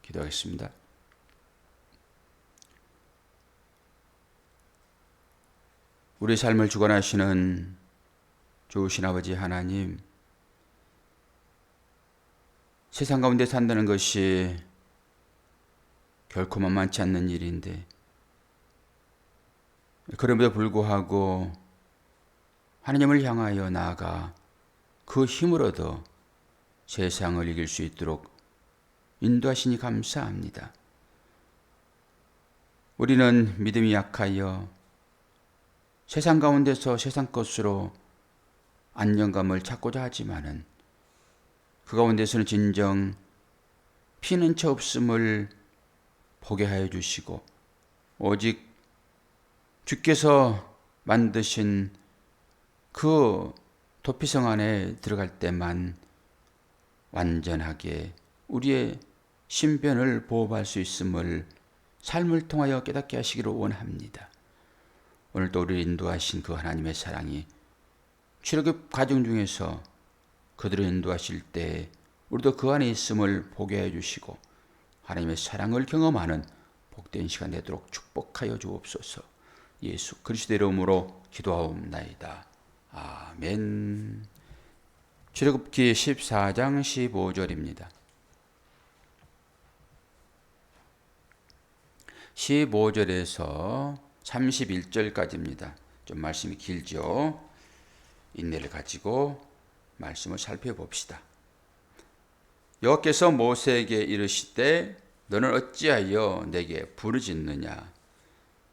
기도하겠습니다. 우리 삶을 주관하시는 좋으신 아버지 하나님, 세상 가운데 산다는 것이 결코 만만치 않는 일인데, 그럼에도 불구하고 하나님을 향하여 나아가 그 힘을 얻어 세상을 이길 수 있도록 인도하시니 감사합니다. 우리는 믿음이 약하여 세상 가운데서 세상 것으로 안정감을 찾고자 하지만은 그 가운데서는 진정 피는 차 없음을 보게 하여 주시고, 오직 주께서 만드신 그 도피성 안에 들어갈 때만 완전하게 우리의 신변을 보호할 수 있음을 삶을 통하여 깨닫게 하시기를 원합니다. 오늘도 우리를 인도하신 그 하나님의 사랑이 출애굽 과정 중에서 그들을 인도하실 때 우리도 그 안에 있음을 보게 해주시고 하나님의 사랑을 경험하는 복된 시간 되도록 축복하여 주옵소서. 예수 그리스도의 이름으로 기도하옵나이다. 아멘. 출애굽기 14장 15절입니다. 15절에서 31절까지입니다. 좀 말씀이 길죠. 인내를 가지고 말씀을 살펴봅시다. 여호와께서 모세에게 이르시되 너는 어찌하여 내게 부르짖느냐.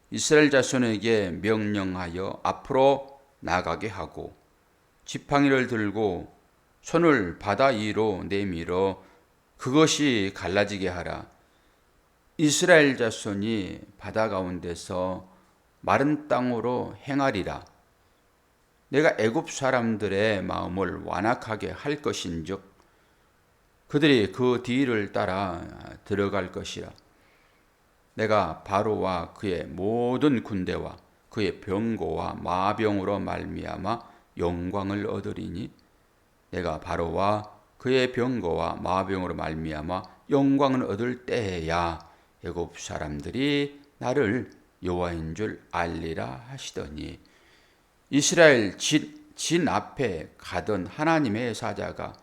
이스라엘 자손에게 명령하여 앞으로 나가게 하고 지팡이를 들고 손을 바다 위로 내밀어 그것이 갈라지게 하라. 이스라엘 자손이 바다 가운데서 마른 땅으로 행하리라. 내가 애굽 사람들의 마음을 완악하게 할 것인즉 그들이 그 뒤를 따라 들어갈 것이라. 내가 바로와 그의 모든 군대와 그의 병거와 마병으로 말미암아 영광을 얻으리니 내가 바로와 그의 병거와 마병으로 말미암아 영광을 얻을 때에야 애굽 사람들이 나를 여호와인 줄 알리라 하시더니, 이스라엘 진 앞에 가던 하나님의 사자가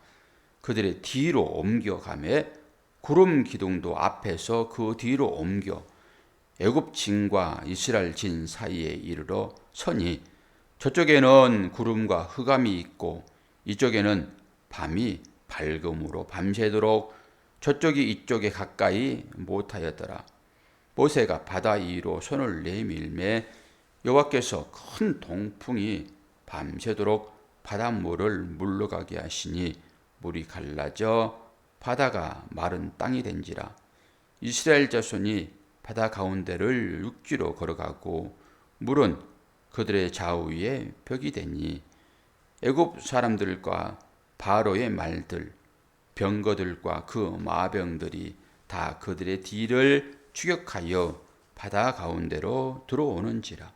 그들의 뒤로 옮겨가매 구름 기둥도 앞에서 그 뒤로 옮겨 애굽 진과 이스라엘 진 사이에 이르러 서니 저쪽에는 구름과 흑암이 있고 이쪽에는 밤이 밝음으로 밤새도록 저쪽이 이쪽에 가까이 못하였더라. 모세가 바다 위로 손을 내밀매 여호와께서 큰 동풍이 밤새도록 바닷물을 물러가게 하시니 물이 갈라져 바다가 마른 땅이 된지라. 이스라엘 자손이 바다 가운데를 육지로 걸어가고 물은 그들의 좌우에 벽이 되니 애굽 사람들과 바로의 말들 병거들과 그 마병들이 다 그들의 뒤를 추격하여 바다 가운데로 들어오는지라.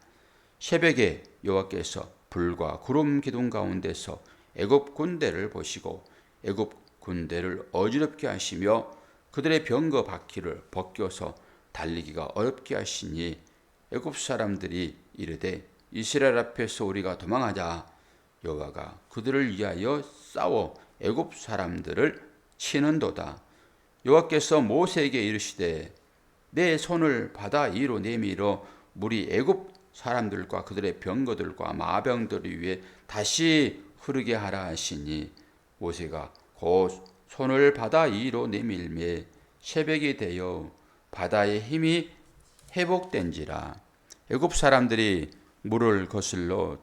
새벽에 여호와께서 불과 구름 기둥 가운데서 애굽 군대를 보시고 애굽 군대를 어지럽게 하시며 그들의 병거 바퀴를 벗겨서 달리기가 어렵게 하시니 애굽 사람들이 이르되 이스라엘 앞에서 우리가 도망하자. 여호와가 그들을 위하여 싸워 애굽 사람들을 치는도다. 여호와께서 모세에게 이르시되 내 손을 바다 위로 내밀어 물이 애굽 사람들과 그들의 병거들과 마병들 위에 다시 흐르게 하라 하시니 모세가 곧 손을 바다 위로 내밀매 새벽이 되어 바다의 힘이 회복된지라. 애굽 사람들이 물을 거슬러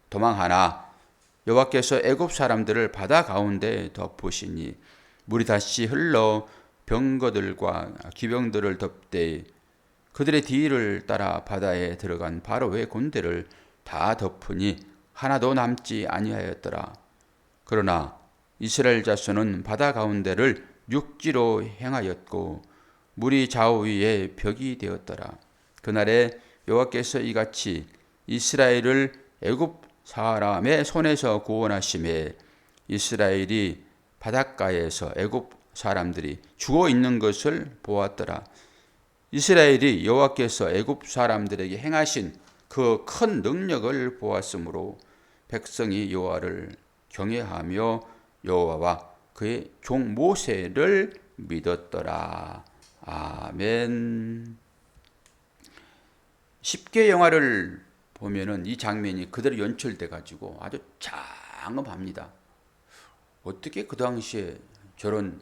도망하나 여호와께서 애굽 사람들을 바다 가운데 덮으시니 물이 다시 흘러 병거들과 기병들을 덮되 그들의 뒤를 따라 바다에 들어간 바로의 군대를 다 덮으니 하나도 남지 아니하였더라. 그러나 이스라엘 자손은 바다 가운데를 육지로 행하였고 물이 좌우위에 벽이 되었더라. 그날에 여호와께서 이같이 이스라엘을 애굽 사람의 손에서 구원하심에 이스라엘이 바닷가에서 애굽 사람들이 죽어 있는 것을 보았더라. 이스라엘이 여호와께서 애굽 사람들에게 행하신 그 큰 능력을 보았으므로 백성이 여호와를 경외하며 여호와와 그의 종 모세를 믿었더라. 아멘. 10개 영화를 보면은 이 장면이 그대로 연출돼 가지고 아주 장엄합니다. 어떻게 그 당시에 저런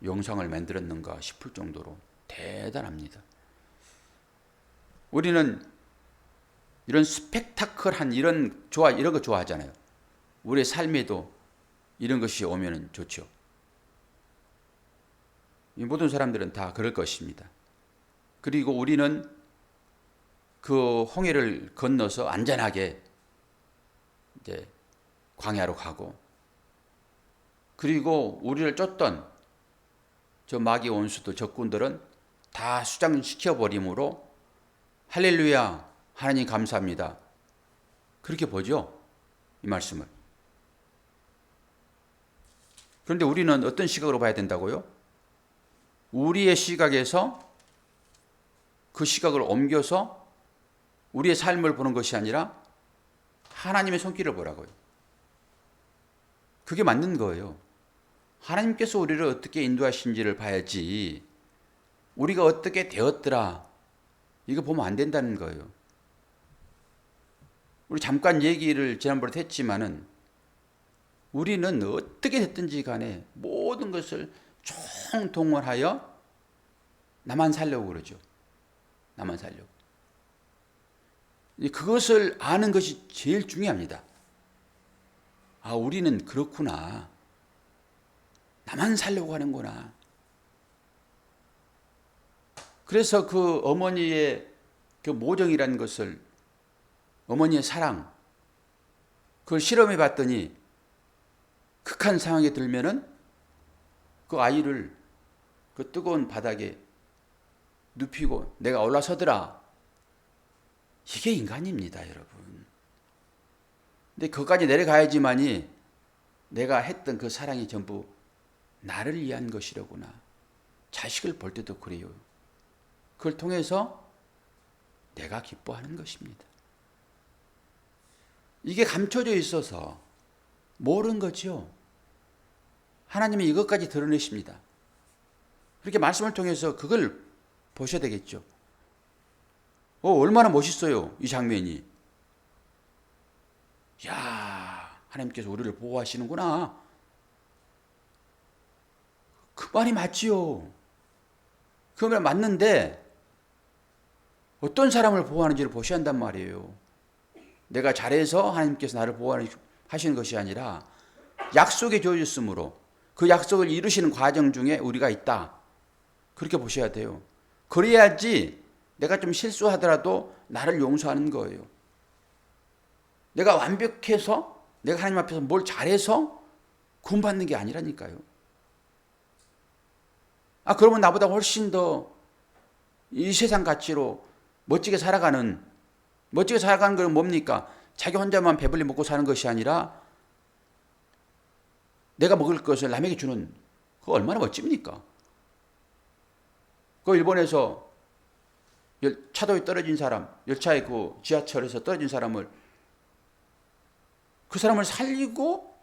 영상을 만들었는가 싶을 정도로 대단합니다. 우리는 이런 스펙타클한 이런 거 좋아하잖아요. 우리의 삶에도 이런 것이 오면 좋죠. 모든 사람들은 다 그럴 것입니다. 그리고 우리는 그 홍해를 건너서 안전하게 이제 광야로 가고, 그리고 우리를 쫓던 저 마귀 원수도 적군들은 다 수장시켜 버림으로 할렐루야, 하나님 감사합니다, 그렇게 보죠, 이 말씀을. 그런데 우리는 어떤 시각으로 봐야 된다고요? 우리의 시각에서 그 시각을 옮겨서 우리의 삶을 보는 것이 아니라 하나님의 손길을 보라고요. 그게 맞는 거예요. 하나님께서 우리를 어떻게 인도하신지를 봐야지 우리가 어떻게 되었더라 이거 보면 안 된다는 거예요. 우리 잠깐 얘기를 지난번에 했지만은 우리는 어떻게 됐든지 간에 모든 것을 총동원하여 나만 살려고 그러죠. 나만 살려고. 그것을 아는 것이 제일 중요합니다. 아, 우리는 그렇구나. 나만 살려고 하는구나. 그래서 그 어머니의 그 모정이라는 것을, 어머니의 사랑, 그걸 실험해 봤더니 극한 상황에 들면은 그 아이를 그 뜨거운 바닥에 눕히고 내가 올라서더라. 이게 인간입니다, 여러분. 근데 그까지 내려가야지만이 내가 했던 그 사랑이 전부 나를 위한 것이로구나. 자식을 볼 때도 그래요. 그걸 통해서 내가 기뻐하는 것입니다. 이게 감춰져 있어서 모르는 거죠. 하나님이 이것까지 드러내십니다. 그렇게 말씀을 통해서 그걸 보셔야 되겠죠. 얼마나 멋있어요, 이 장면이. 야, 하나님께서 우리를 보호하시는구나. 그 말이 맞지요. 그 말 맞는데 어떤 사람을 보호하는지를 보셔야 한단 말이에요. 내가 잘해서 하나님께서 나를 보호하시는 것이 아니라 약속이 주어졌으므로 그 약속을 이루시는 과정 중에 우리가 있다. 그렇게 보셔야 돼요. 그래야지 내가 좀 실수하더라도 나를 용서하는 거예요. 내가 완벽해서 내가 하나님 앞에서 뭘 잘해서 구원받는 게 아니라니까요. 그러면 나보다 훨씬 더 이 세상 가치로 멋지게 살아가는 건 뭡니까? 자기 혼자만 배불리 먹고 사는 것이 아니라 내가 먹을 것을 남에게 주는, 그거 얼마나 멋집니까? 그 일본에서 차도에 떨어진 사람, 열차에 그 지하철에서 떨어진 사람을, 그 사람을 살리고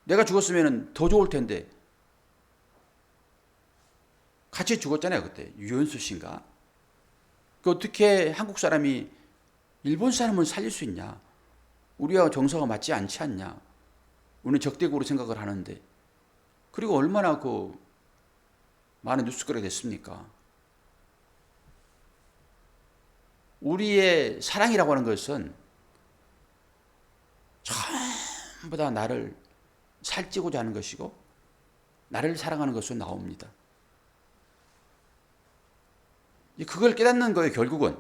내가 죽었으면 더 좋을 텐데 같이 죽었잖아요, 그때. 유현수 씨인가? 그 어떻게 한국 사람이 일본 사람을 살릴 수 있냐? 우리와 정서가 맞지 않지 않냐? 우리는 적대국으로 생각을 하는데. 그리고 얼마나 그 많은 뉴스거리가 됐습니까? 우리의 사랑이라고 하는 것은 전부 다 나를 살찌고자 하는 것이고 나를 사랑하는 것으로 나옵니다. 그걸 깨닫는 거예요, 결국은.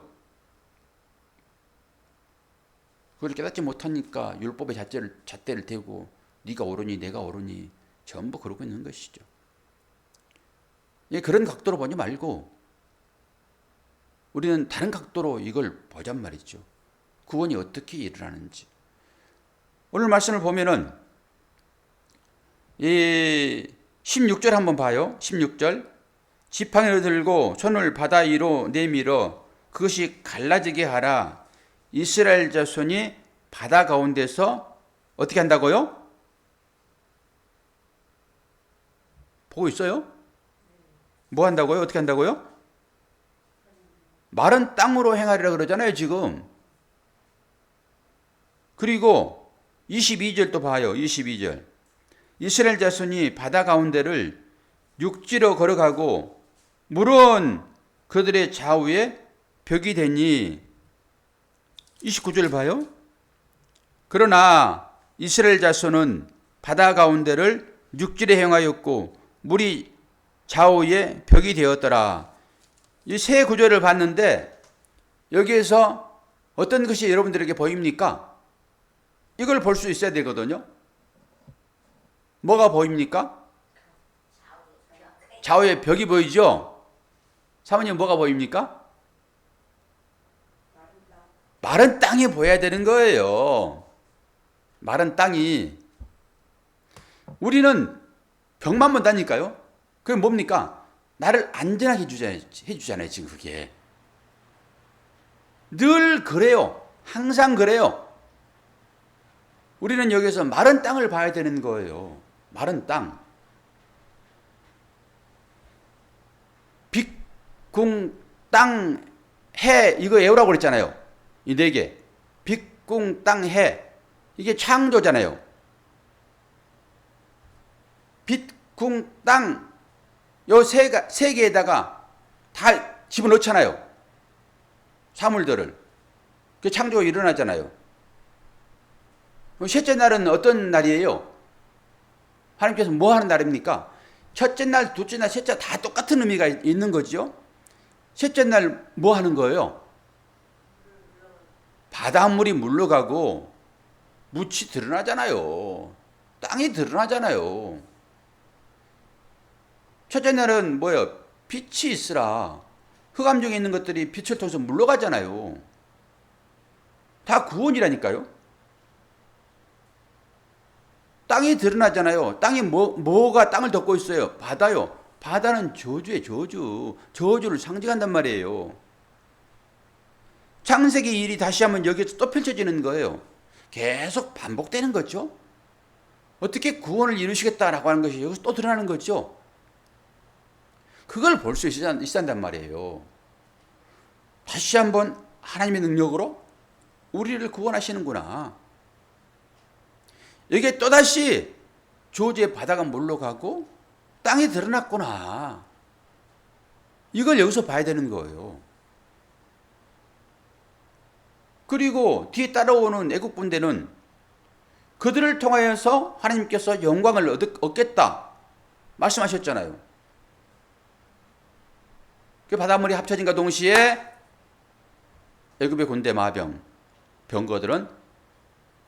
그걸 깨닫지 못하니까 율법의 잣대를 대고 네가 옳으니 내가 옳으니 전부 그러고 있는 것이죠. 그런 각도로 보지 말고 우리는 다른 각도로 이걸 보잔 말이죠. 구원이 어떻게 일어나는지. 오늘 말씀을 보면은 이 16절 한번 봐요. 16절. 지팡이를 들고 손을 바다 위로 내밀어 그것이 갈라지게 하라. 이스라엘 자손이 바다 가운데서 어떻게 한다고요? 보고 있어요? 뭐 한다고요? 어떻게 한다고요? 마른 땅으로 행하리라 그러잖아요, 지금. 그리고 22절 또 봐요. 22절. 이스라엘 자손이 바다 가운데를 육지로 걸어가고 물은 그들의 좌우에 벽이 되니 29절 봐요. 그러나 이스라엘 자손은 바다 가운데를 육지로 행하였고 물이 좌우에 벽이 되었더라. 이 세 구절을 봤는데 여기에서 어떤 것이 여러분들에게 보입니까? 이걸 볼 수 있어야 되거든요. 뭐가 보입니까? 좌우에 벽이 보이죠? 사모님 뭐가 보입니까? 마른 땅이 보여야 되는 거예요. 마른 땅이. 우리는 벽만 본다니까요. 그게 뭡니까? 나를 안전하게 해주잖아요, 지금 그게. 늘 그래요. 항상 그래요. 우리는 여기서 마른 땅을 봐야 되는 거예요. 마른 땅. 빛, 궁, 땅, 해, 이거 애우라고 그랬잖아요. 이 네 개. 빛, 궁, 땅, 해. 이게 창조잖아요. 빛, 궁, 땅, 요 세 개에다가 다 집어넣잖아요. 사물들을. 그 창조가 일어나잖아요. 셋째 날은 어떤 날이에요? 하나님께서 뭐 하는 날입니까? 첫째 날, 둘째 날, 셋째 날 다 똑같은 의미가 있는 거죠. 셋째 날 뭐 하는 거예요? 바닷물이 물러가고 묻이 드러나잖아요. 땅이 드러나잖아요. 첫째 날은 뭐예요? 빛이 있으라. 흑암 중에 있는 것들이 빛을 통해서 물러가잖아요. 다 구원이라니까요. 땅이 드러나잖아요. 땅이 뭐가 땅을 덮고 있어요? 바다요. 바다는 저주예요, 저주. 저주를 상징한단 말이에요. 창세기 1이 다시 한번 여기서 또 펼쳐지는 거예요. 계속 반복되는 거죠. 어떻게 구원을 이루시겠다라고 하는 것이 여기서 또 드러나는 거죠. 그걸 볼 수 있단단 말이에요. 다시 한번 하나님의 능력으로 우리를 구원하시는구나. 여기에 또다시 저주의 바다가 물러가고 땅이 드러났구나. 이걸 여기서 봐야 되는 거예요. 그리고 뒤에 따라오는 애국 군대는 그들을 통하여서 하나님께서 영광을 얻겠다 말씀하셨잖아요. 그 바닷물이 합쳐진과 동시에 애굽의 군대 마병 병거들은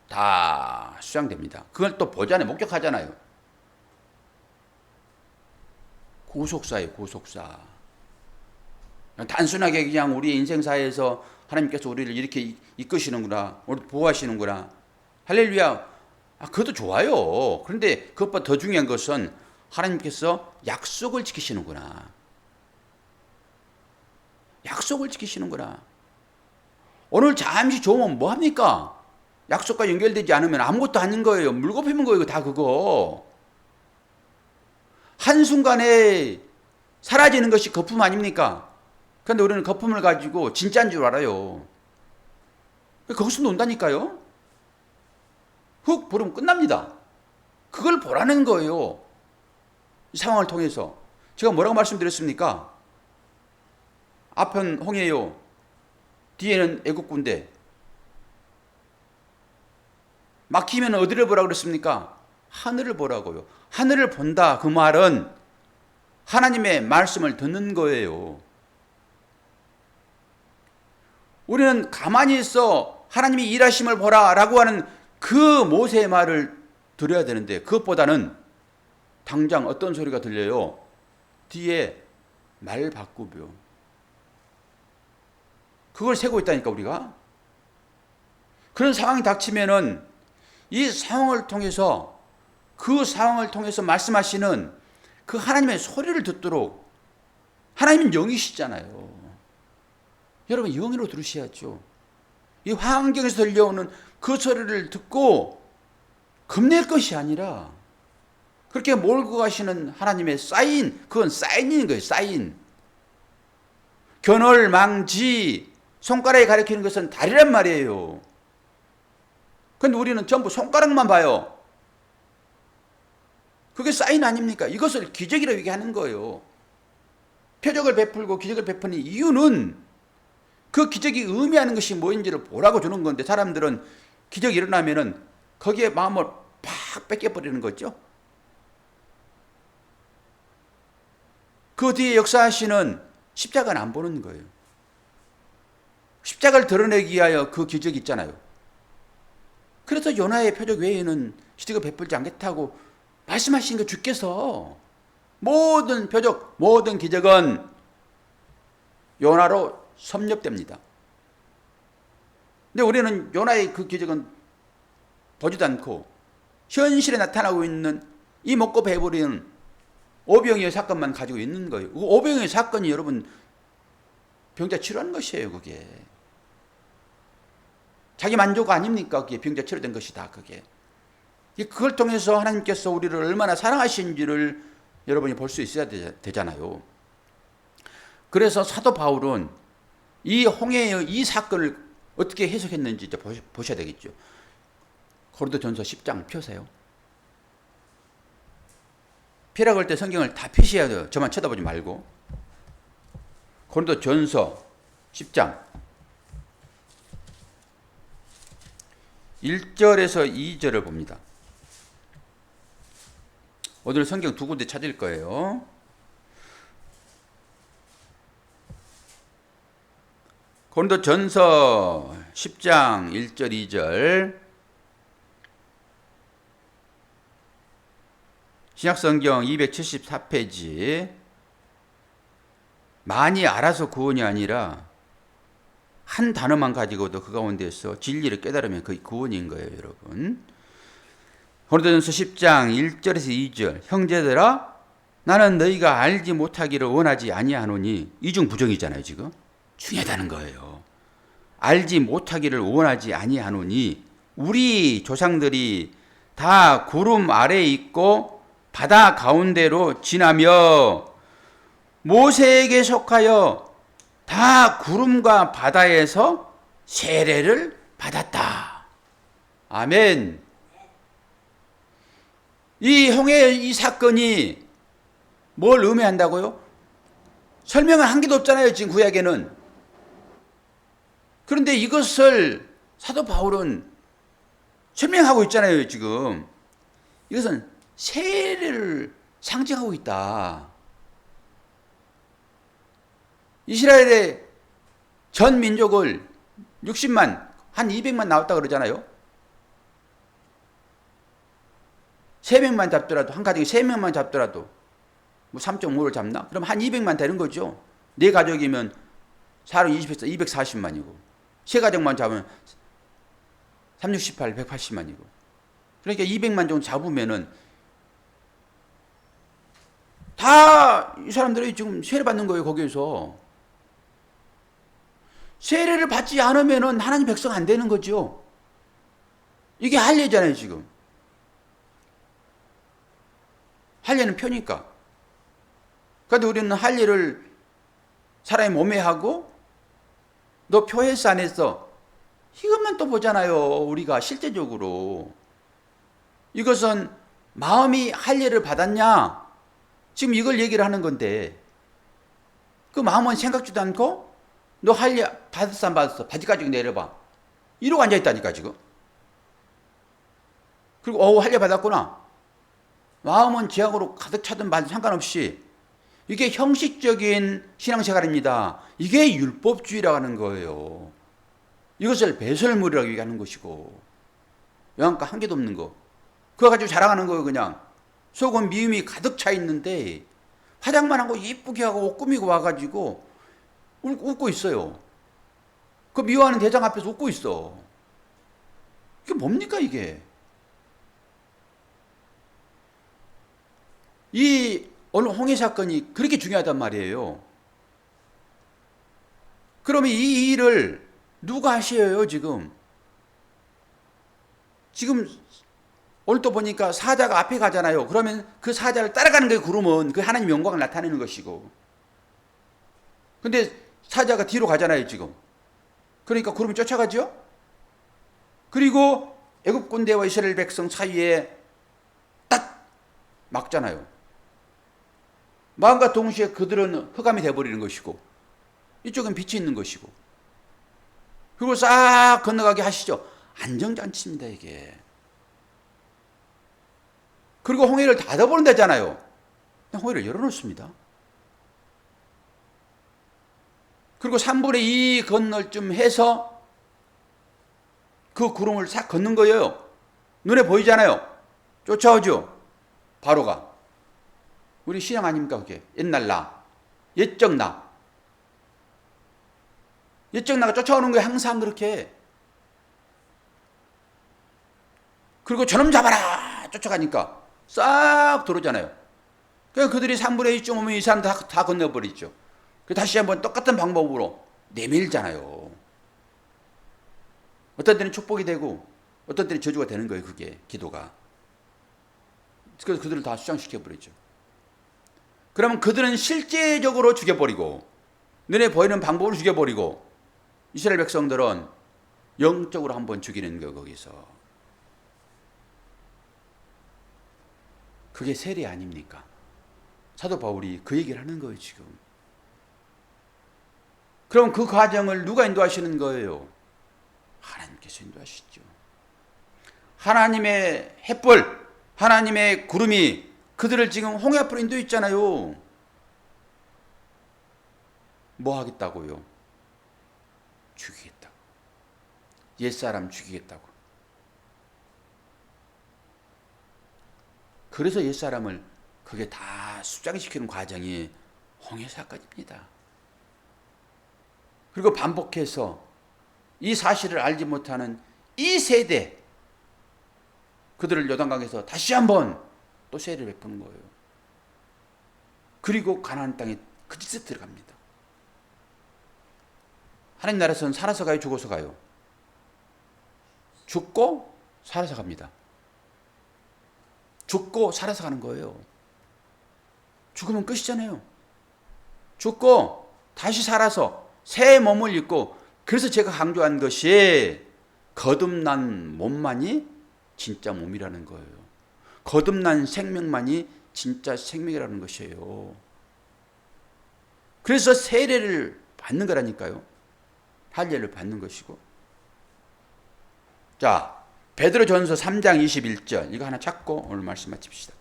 다 수장됩니다. 그걸 또 보잖아요. 목격하잖아요. 구속사예요, 구속사. 단순하게 그냥 우리 인생사에서 하나님께서 우리를 이렇게 이끄시는구나, 우리를 보호하시는구나. 할렐루야. 그것도 좋아요. 그런데 그것보다 더 중요한 것은 하나님께서 약속을 지키시는구나. 약속을 지키시는구나. 오늘 잠시 좋으면 뭐합니까? 약속과 연결되지 않으면 아무것도 아닌 거예요. 물거품인 거예요. 다 그거. 한순간에 사라지는 것이 거품 아닙니까? 그런데 우리는 거품을 가지고 진짜인 줄 알아요. 거기서 논다니까요. 훅 부르면 끝납니다. 그걸 보라는 거예요. 이 상황을 통해서. 제가 뭐라고 말씀드렸습니까? 앞은 홍해요. 뒤에는 애국 군대. 막히면 어디를 보라고 그랬습니까? 하늘을 보라고요. 하늘을 본다. 그 말은 하나님의 말씀을 듣는 거예요. 우리는 가만히 있어 하나님이 일하심을 보라라고 하는 그 모세의 말을 들어야 되는데 그것보다는 당장 어떤 소리가 들려요? 뒤에 말 바꾸며. 그걸 세고 있다니까 우리가. 그런 상황이 닥치면은 이 상황을 통해서 그 상황을 통해서 말씀하시는 그 하나님의 소리를 듣도록, 하나님은 영이시잖아요. 여러분 영으로 들으셔야죠. 이 환경에서 들려오는 그 소리를 듣고 겁낼 것이 아니라 그렇게 몰고 가시는 하나님의 사인, 그건 사인인 거예요. 사인. 견월, 망지, 손가락에 가리키는 것은 다리란 말이에요. 그런데 우리는 전부 손가락만 봐요. 그게 사인 아닙니까? 이것을 기적이라고 얘기하는 거예요. 표적을 베풀고 기적을 베푸는 이유는 그 기적이 의미하는 것이 뭐인지를 보라고 주는 건데, 사람들은 기적이 일어나면은 거기에 마음을 팍 뺏겨버리는 거죠. 그 뒤에 역사하시는 십자가는 안 보는 거예요. 십자가를 드러내기 위하여 그 기적이 있잖아요. 그래서 요나의 표적 외에는 기적을 베풀지 않겠다고 말씀하신 거, 주께서 모든 표적, 모든 기적은 요나로 섭렵됩니다. 근데 우리는 요나의 그 기적은 보지도 않고 현실에 나타나고 있는 이 먹고 배부리는 오병이의 사건만 가지고 있는 거예요. 그 오병이의 사건이 여러분 병자 치료하는 것이에요. 그게 자기 만족 아닙니까? 그게 병자 치료된 것이다. 그걸 통해서 하나님께서 우리를 얼마나 사랑하신지를 여러분이 볼 수 있어야 되잖아요. 그래서 사도 바울은 이 홍해의 이 사건을 어떻게 해석했는지 이제 보셔야 되겠죠. 고린도전서 10장 펴세요. 피라고 할 때 성경을 다 펴셔야 돼요. 저만 쳐다보지 말고. 고린도전서 10장 1절에서 2절을 봅니다. 오늘 성경 두 군데 찾을 거예요. 고린도전서 10장 1절 2절. 신약성경 274페이지. 많이 알아서 구원이 아니라 한 단어만 가지고도 그 가운데서 진리를 깨달으면 그게 구원인 거예요, 여러분. 고린도전서 10장 1절에서 2절. 형제들아, 나는 너희가 알지 못하기를 원하지 아니하노니. 이중 부정이잖아요, 지금. 중요하다는 거예요. 알지 못하기를 원하지 아니하노니 우리 조상들이 다 구름 아래에 있고 바다 가운데로 지나며 모세에게 속하여 다 구름과 바다에서 세례를 받았다. 아멘. 이 홍해의 이 사건이 뭘 의미한다고요? 설명은 한 개도 없잖아요, 지금 구약에는. 그런데 이것을 사도 바울은 설명하고 있잖아요, 지금. 이것은 세례를 상징하고 있다. 이스라엘의 전 민족을 60만, 한 200만 나왔다 그러잖아요. 3명만 잡더라도, 한 가족이 3명만 잡더라도 뭐 3.5를 잡나? 그럼 한 200만 되는 거죠. 네 가족이면 사람 20에서 240만이고 세 가족만 잡으면 368, 180만이고. 그러니까 200만 정도 잡으면은 다 이 사람들이 지금 세례 받는 거예요, 거기에서. 세례를 받지 않으면은 하나님 백성 안 되는 거죠. 이게 할례잖아요, 지금. 할례는 표니까. 그런데 우리는 할례를 사람의 몸에 하고 너 표했어 안 했어? 이것만 또 보잖아요, 우리가 실제적으로. 이것은 마음이 할례를 받았냐? 지금 이걸 얘기를 하는 건데 그 마음은 생각지도 않고 너 할례 받았어 안 받았어? 바지 가지고 내려봐. 이러고 앉아있다니까 지금. 그리고 할례 받았구나. 마음은 죄악으로 가득 차든 말든 상관없이 이게 형식적인 신앙생활입니다. 이게 율법주의라고 하는 거예요. 이것을 배설물이라고 얘기하는 것이고 영양가 한 개도 없는 거. 그거 가지고 자랑하는 거예요. 그냥 속은 미움이 가득 차 있는데 화장만 하고 예쁘게 하고 옷 꾸미고 와가지고 웃고 있어요. 그 미워하는 대장 앞에서 웃고 있어. 이게 뭡니까 이게? 이 오늘 홍해 사건이 그렇게 중요하단 말이에요. 그러면 이 일을 누가 하셔요, 지금? 지금 오늘 또 보니까 사자가 앞에 가잖아요. 그러면 그 사자를 따라가는 게 구름은 그 하나님 영광을 나타내는 것이고. 근데 사자가 뒤로 가잖아요, 지금. 그러니까 구름이 쫓아가죠? 그리고 애굽 군대와 이스라엘 백성 사이에 딱 막잖아요. 마음과 동시에 그들은 흑암이 되어버리는 것이고, 이쪽은 빛이 있는 것이고, 그리고 싹 건너가게 하시죠. 안정잔치입니다, 이게. 그리고 홍해를 닫아버린다잖아요. 홍해를 열어놓습니다. 그리고 3분의 2 건널 쯤 해서 그 구름을 싹 걷는 거예요. 눈에 보이잖아요. 쫓아오죠. 바로가. 우리 신앙 아닙니까, 그게? 옛날 나. 옛적 나. 옛적 나가 쫓아오는 거예요, 항상 그렇게. 그리고 저놈 잡아라! 쫓아가니까 싹 들어오잖아요. 그냥 그들이 3분의 2쯤 오면 이 사람 다 건너버리죠. 다시 한번 똑같은 방법으로 내밀잖아요. 어떤 때는 축복이 되고 어떤 때는 저주가 되는 거예요. 그게 기도가. 그래서 그들을 다 수장시켜버리죠. 그러면 그들은 실제적으로 죽여버리고 눈에 보이는 방법으로 죽여버리고 이스라엘 백성들은 영적으로 한번 죽이는 거 거기서. 그게 세례 아닙니까? 사도 바울이 그 얘기를 하는 거예요, 지금. 그럼 그 과정을 누가 인도하시는 거예요? 하나님께서 인도하시죠. 하나님의 햇불, 하나님의 구름이 그들을 지금 홍해 앞으로 인도했잖아요. 뭐 하겠다고요? 죽이겠다고. 옛사람 죽이겠다고. 그래서 옛사람을 그게 다 수장시키는 과정이 홍해 사건입니다. 그리고 반복해서 이 사실을 알지 못하는 이 세대, 그들을 요단강에서 다시 한번 또 세례를 베푸는 거예요. 그리고 가나안 땅에 그 짓에 들어갑니다. 하나님 나라에서는 살아서 가요, 죽어서 가요? 죽고 살아서 갑니다. 죽고 살아서 가는 거예요. 죽으면 끝이잖아요. 죽고 다시 살아서 새 몸을 입고, 그래서 제가 강조한 것이 거듭난 몸만이 진짜 몸이라는 거예요. 거듭난 생명만이 진짜 생명이라는 것이에요. 그래서 세례를 받는 거라니까요. 할례를 받는 것이고. 자, 베드로전서 3장 21절 이거 하나 찾고 오늘 말씀 마칩시다.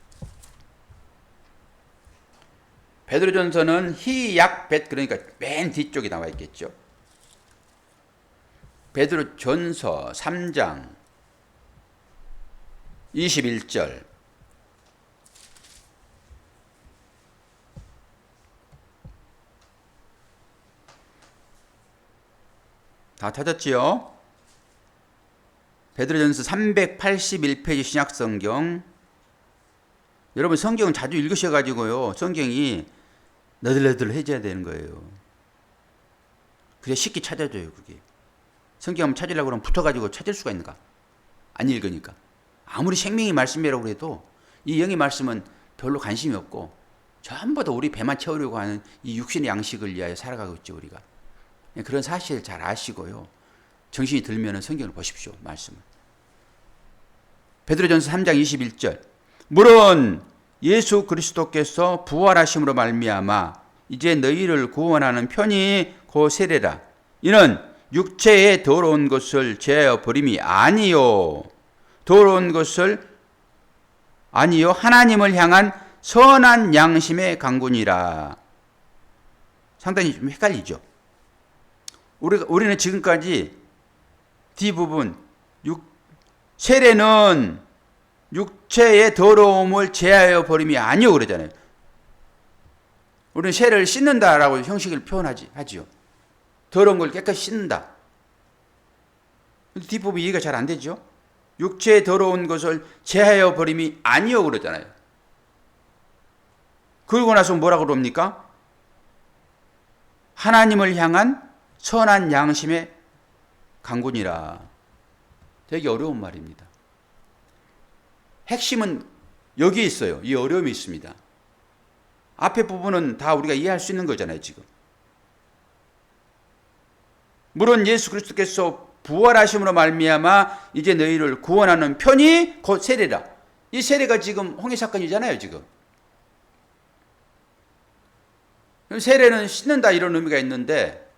베드로전서는 히약벳, 그러니까 맨 뒤쪽에 나와 있겠죠. 베드로전서 3장 21절. 다 찾았지요? 베드로전서 381페이지 신약성경. 여러분 성경은 자주 읽으셔가지고요, 성경이 너덜너덜해져야 되는 거예요. 그래야 쉽게 찾아져요. 그게 성경 한번 찾으려고 그러면 붙어가지고 찾을 수가 있는가? 안 읽으니까. 아무리 생명의 말씀이라고 해도 이 영의 말씀은 별로 관심이 없고 전부 다 우리 배만 채우려고 하는 이 육신의 양식을 위하여 살아가고 있죠, 우리가. 그런 사실 잘 아시고요, 정신이 들면 성경을 보십시오, 말씀을. 베드로전서 3장 21절. 물론 예수 그리스도께서 부활하심으로 말미암아 이제 너희를 구원하는 편이 곧 세례라. 이는 육체의 더러운 것을 제하여 버림이 아니요, 더러운 것을 아니요 하나님을 향한 선한 양심의 강군이라. 상당히 좀 헷갈리죠. 우리는 지금까지 뒷부분 세례는 육체의 더러움을 제하여 버림이 아니요 그러잖아요. 우리는 세례를 씻는다라고 형식을 표현하지요. 더러운 걸 깨끗이 씻는다. 근데 뒷부분 이해가 잘 안 되죠. 육체의 더러운 것을 제하여 버림이 아니요 그러잖아요. 그러고 나서 뭐라고 그럽니까? 하나님을 향한 선한 양심의 강군이라. 되게 어려운 말입니다. 핵심은 여기에 있어요. 이 어려움이 있습니다. 앞에 부분은 다 우리가 이해할 수 있는 거잖아요, 지금. 물론 예수 그리스도께서 부활하심으로 말미암아 이제 너희를 구원하는 편이 곧 세례라. 이 세례가 지금 홍해 사건이잖아요, 지금. 세례는 씻는다 이런 의미가 있는데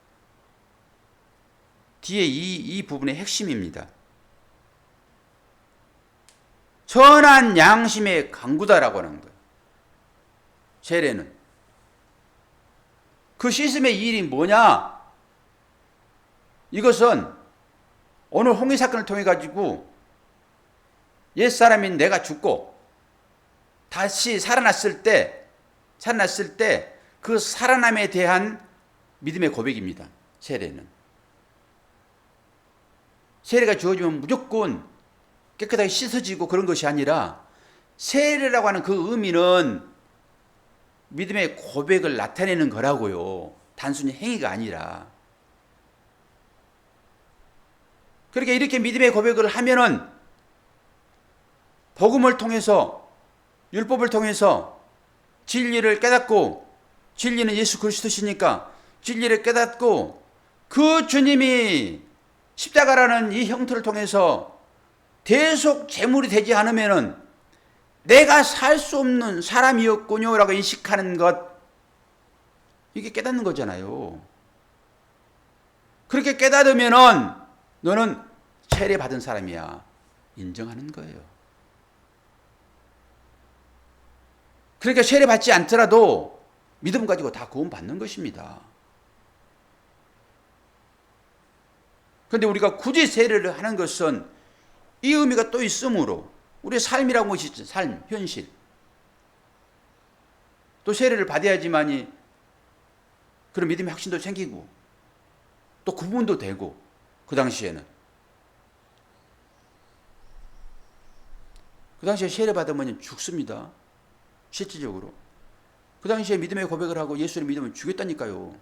뒤에 이 부분의 핵심입니다. 선한 양심의 강구다라고 하는 거예요. 세례는. 그 씻음의 일이 뭐냐? 이것은 오늘 홍해 사건을 통해 가지고 옛사람인 내가 죽고 다시 살아났을 때 그 살아남에 대한 믿음의 고백입니다. 세례는. 세례가 주어지면 무조건 깨끗하게 씻어지고 그런 것이 아니라 세례라고 하는 그 의미는 믿음의 고백을 나타내는 거라고요. 단순히 행위가 아니라. 그러니까 이렇게 믿음의 고백을 하면은 복음을 통해서 율법을 통해서 진리를 깨닫고 진리는 예수 그리스도시니까 진리를 깨닫고 그 주님이 십자가라는 이 형태를 통해서 대속 제물이 되지 않으면은 내가 살 수 없는 사람이었군요 라고 인식하는 것, 이게 깨닫는 거잖아요. 그렇게 깨닫으면은 너는 세례 받은 사람이야 인정하는 거예요. 그러니까 세례 받지 않더라도 믿음 가지고 다 구원 받는 것입니다. 그런데 우리가 굳이 세례를 하는 것은 이 의미가 또 있으므로 우리의 삶이라고 것이 있죠. 삶, 현실. 또 세례를 받아야지만이 그런 믿음의 확신도 생기고 또 구분도 되고 그 당시에는. 그 당시에 세례 받으면 죽습니다. 실질적으로. 그 당시에 믿음의 고백을 하고 예수를 믿으면 죽였다니까요.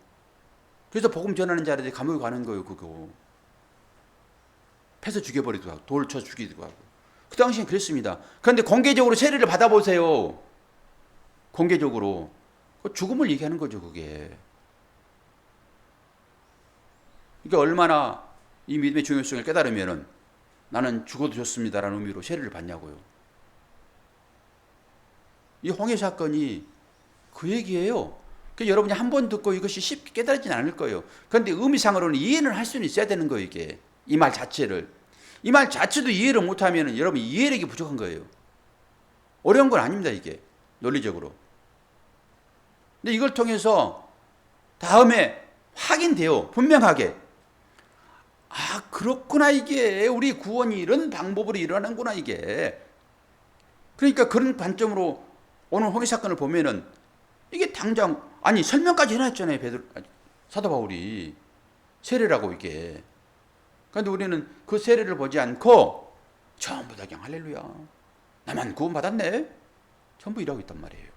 그래서 복음 전하는 자들이 감옥에 가는 거예요, 그거. 패서 죽여버리기도 하고, 돌 쳐 죽이기도 하고. 그 당시엔 그랬습니다. 그런데 공개적으로 세례를 받아보세요. 공개적으로. 죽음을 얘기하는 거죠, 그게. 그러니까 얼마나 이 믿음의 중요성을 깨달으면은 나는 죽어도 좋습니다라는 의미로 세례를 받냐고요. 이 홍해 사건이 그 얘기예요. 그러니까 여러분이 한 번 듣고 이것이 쉽게 깨달지는 않을 거예요. 그런데 의미상으로는 이해는 할 수는 있어야 되는 거예요, 이게. 이 말 자체를. 이 말 자체도 이해를 못하면 여러분 이해력이 부족한 거예요. 어려운 건 아닙니다, 이게. 논리적으로. 근데 이걸 통해서 다음에 확인돼요. 분명하게. 아, 그렇구나, 이게. 우리 구원이 이런 방법으로 일어나는구나, 이게. 그러니까 그런 관점으로 오늘 홍해 사건을 보면은 이게 당장, 아니, 설명까지 해놨잖아요, 사도 바울이. 세례라고, 이게. 그런데 우리는 그 세례를 보지 않고 전부 다 그냥 할렐루야. 나만 구원받았네. 전부 이러고 있단 말이에요.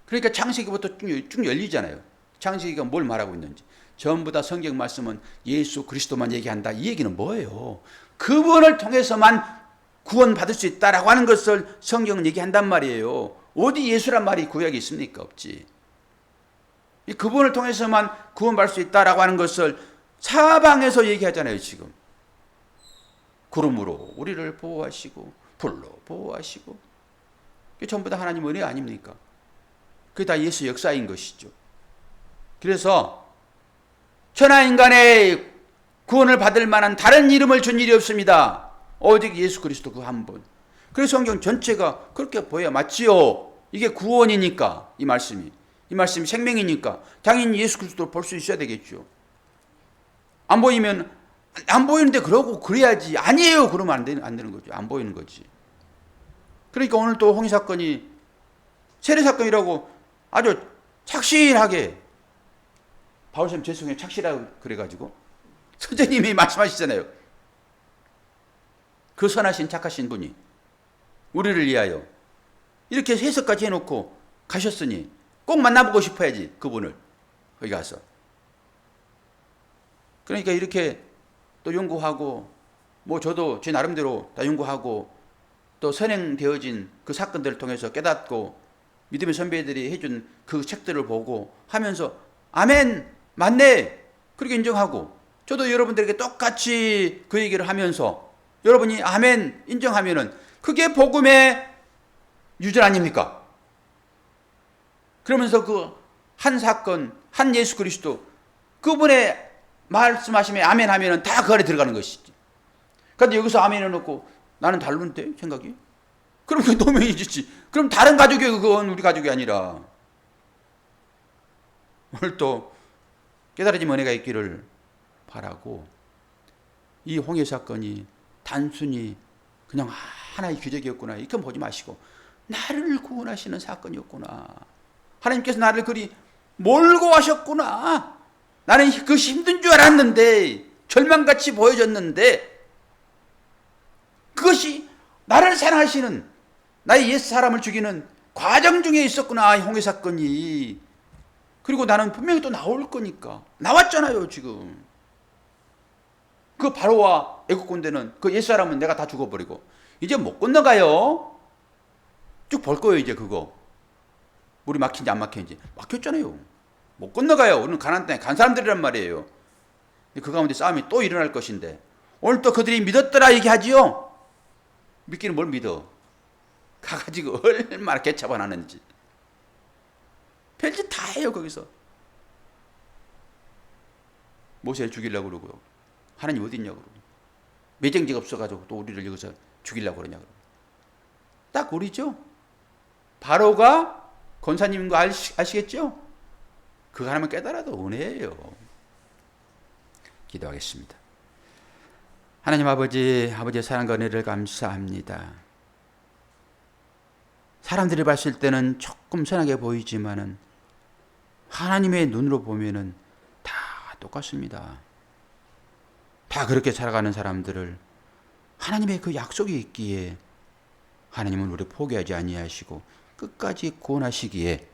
그러니까 창세기부터 쭉 열리잖아요. 창세기가 뭘 말하고 있는지. 전부 다 성경 말씀은 예수 그리스도만 얘기한다. 이 얘기는 뭐예요? 그분을 통해서만 구원받을 수 있다라고 하는 것을 성경은 얘기한단 말이에요. 어디 예수란 말이 구약에 있습니까? 없지. 그분을 통해서만 구원받을 수 있다라고 하는 것을 사방에서 얘기하잖아요, 지금. 구름으로 우리를 보호하시고 불로 보호하시고. 그게 전부 다 하나님 은혜 아닙니까? 그게 다 예수 역사인 것이죠. 그래서 천하인간의 구원을 받을 만한 다른 이름을 준 일이 없습니다. 오직 예수 그리스도 그 한 분. 그래서 성경 전체가 그렇게 보여야 맞지요. 이게 구원이니까, 이 말씀이 생명이니까 당연히 예수 그리스도를 볼 수 있어야 되겠죠. 안 보이면 안 보이는데 그러고 그래야지. 아니에요. 그러면 안 되는 거죠. 안 보이는 거지. 그러니까 오늘 또 홍해 사건이 세례 사건이라고 아주 착실하게, 바울쌤 죄송해요, 착실하고 그래가지고 선생님이 말씀하시잖아요. 그 선하신 착하신 분이 우리를 위하여 이렇게 해석까지 해놓고 가셨으니 꼭 만나보고 싶어야지, 그분을. 거기 가서. 그러니까 이렇게 또 연구하고, 뭐 저도 제 나름대로 다 연구하고, 또 선행되어진 그 사건들을 통해서 깨닫고, 믿음의 선배들이 해준 그 책들을 보고 하면서 아멘, 맞네, 그렇게 인정하고, 저도 여러분들에게 똑같이 그 얘기를 하면서 여러분이 아멘 인정하면은 그게 복음의 유전 아닙니까? 그러면서 그 한 사건, 한 예수 그리스도, 그분의 말씀하시면 아멘 하면은 다 그 안에 들어가는 것이지. 그런데 여기서 아멘 해놓고 나는 다른데 생각이? 그럼 그 노명이지. 그럼 다른 가족이, 그건 우리 가족이 아니라. 오늘 또 깨달아진 은혜가 있기를 바라고, 이 홍해 사건이 단순히 그냥 하나의 기적이었구나 이렇게 보지 마시고, 나를 구원하시는 사건이었구나. 하나님께서 나를 그리 몰고 가셨구나. 나는 그것이 힘든 줄 알았는데, 절망같이 보여졌는데, 그것이 나를 사랑하시는, 나의 옛 사람을 죽이는 과정 중에 있었구나, 홍해 사건이. 그리고 나는 분명히 또 나올 거니까. 나왔잖아요, 지금. 그 바로와 애국 군대는, 그 옛 사람은 내가 다 죽어버리고 이제 못 건너가요. 쭉 볼 거예요. 이제 그거 물이 막힌지 안 막힌지. 막혔잖아요. 못 건너가요. 우리는 가나안 땅에 간 사람들이란 말이에요. 그 가운데 싸움이 또 일어날 것인데, 오늘 또 그들이 믿었더라 얘기하지요. 믿기는 뭘 믿어? 가가지고 얼마나 개차반 하는지. 별짓 다 해요. 거기서 모세를 죽이려고 그러고요. 하나님 어디 있냐고 그러고, 매정지가 없어가지고 또 우리를 여기서 죽이려고 그러냐고. 딱 우리죠. 바로가 권사님인 거 아시겠죠? 그거 하나만 깨달아도 은혜예요. 기도하겠습니다. 하나님 아버지의 사랑과 은혜를 감사합니다. 사람들이 봤을 때는 조금 선하게 보이지만은 하나님의 눈으로 보면은 다 똑같습니다. 다 그렇게 살아가는 사람들을 하나님의 그 약속이 있기에 하나님은 우리를 포기하지 아니하시고 끝까지 구원하시기에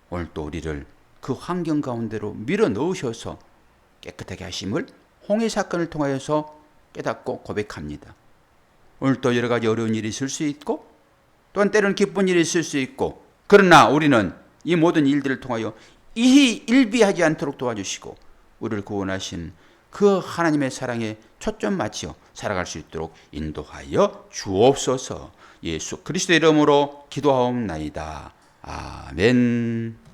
오늘 또 우리를 그 환경 가운데로 밀어 넣으셔서 깨끗하게 하심을 홍해 사건을 통하여서 깨닫고 고백합니다. 오늘 또 여러 가지 어려운 일이 있을 수 있고, 또한 때로는 기쁜 일이 있을 수 있고, 그러나 우리는 이 모든 일들을 통하여 일비하지 않도록 도와주시고 우리를 구원하신 그 하나님의 사랑에 초점 맞추어 살아갈 수 있도록 인도하여 주옵소서. 예수 그리스도의 이름으로 기도하옵나이다. 아멘.